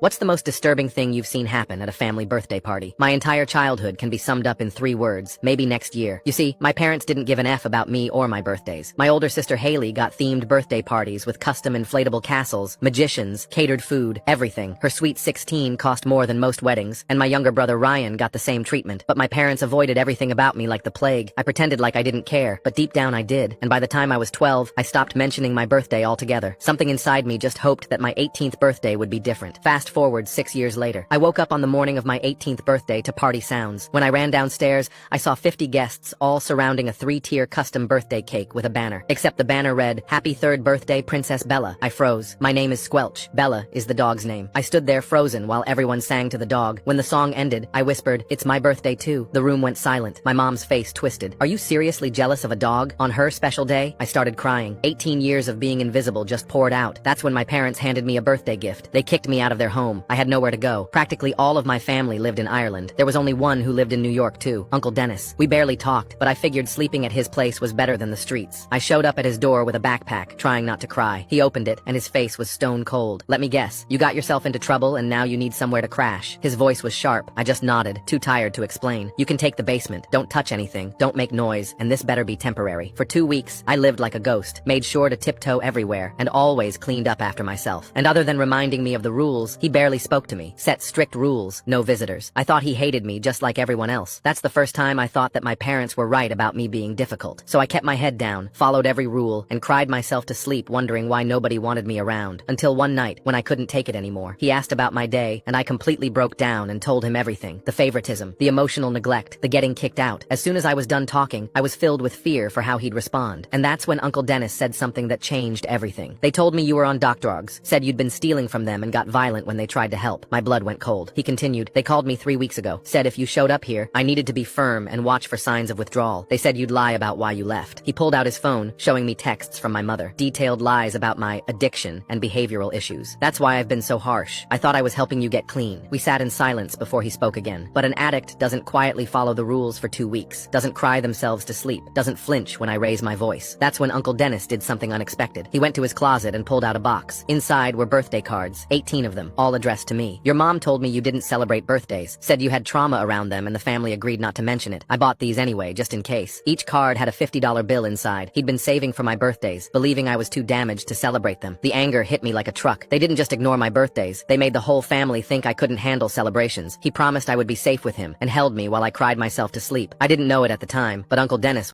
What's the most disturbing thing you've seen happen at a family birthday party? My entire childhood can be summed up in 3 words, maybe next year. You see, my parents didn't give an F about me or my birthdays. My older sister Haley got themed birthday parties with custom inflatable castles, magicians, catered food, everything. Her sweet 16 cost more than most weddings, and my younger brother Ryan got the same treatment. But my parents avoided everything about me like the plague. I pretended like I didn't care, but deep down I did, and by the time I was 12, I stopped mentioning my birthday altogether. Something inside me just hoped that my 18th birthday would be different. Fast forward 6 years later. I woke up on the morning of my 18th birthday to party sounds. When I ran downstairs, I saw 50 guests all surrounding a 3-tier custom birthday cake with a banner. Except the banner read, "Happy 3rd birthday, Princess Bella." I froze. My name is Squelch. Bella is the dog's name. I stood there frozen while everyone sang to the dog. When the song ended, I whispered, "It's my birthday too." The room went silent. My mom's face twisted. "Are you seriously jealous of a dog? On her special day?" I started crying. 18 years of being invisible just poured out. That's when my parents handed me a birthday gift. They kicked me out of their home. I had nowhere to go. Practically all of my family lived in Ireland. There was only one who lived in New York too, Uncle Dennis. We barely talked, but I figured sleeping at his place was better than the streets. I showed up at his door with a backpack, trying not to cry. He opened it, and his face was stone cold. "Let me guess, you got yourself into trouble and now you need somewhere to crash." His voice was sharp. I just nodded, too tired to explain. "You can take the basement. Don't touch anything. Don't make noise, and this better be temporary." For 2 weeks, I lived like a ghost, made sure to tiptoe everywhere, and always cleaned up after myself. And other than reminding me of the rules, he barely spoke to me. Set strict rules, no visitors. I thought he hated me just like everyone else. That's the first time I thought that my parents were right about me being difficult. So I kept my head down, followed every rule, and cried myself to sleep wondering why nobody wanted me around. Until one night, when I couldn't take it anymore. He asked about my day, and I completely broke down and told him everything. The favoritism, the emotional neglect, the getting kicked out. As soon as I was done talking, I was filled with fear for how he'd respond. And that's when Uncle Dennis said something that changed everything. "They told me you were on dock drugs, said you'd been stealing from them and got violent when they tried to help." My blood went cold. He continued, "They called me 3 weeks ago, said if you showed up here, I needed to be firm and watch for signs of withdrawal. They said you'd lie about why you left." He pulled out his phone, showing me texts from my mother, detailed lies about my addiction and behavioral issues. "That's why I've been so harsh. I thought I was helping you get clean." We sat in silence before he spoke again. "But an addict doesn't quietly follow the rules for 2 weeks, doesn't cry themselves to sleep, doesn't flinch when I raise my voice." That's when Uncle Dennis did something unexpected. He went to his closet and pulled out a box. Inside were birthday cards, 18 of them, all addressed to me. "Your mom told me you didn't celebrate birthdays, said you had trauma around them and the family agreed not to mention it. I bought these anyway, just in case." Each card had a $50 bill inside. He'd been saving for my birthdays, believing I was too damaged to celebrate them. The anger hit me like a truck. They didn't just ignore my birthdays, they made the whole family think I couldn't handle celebrations. He promised I would be safe with him, and held me while I cried myself to sleep. I didn't know it at the time, but Uncle Dennis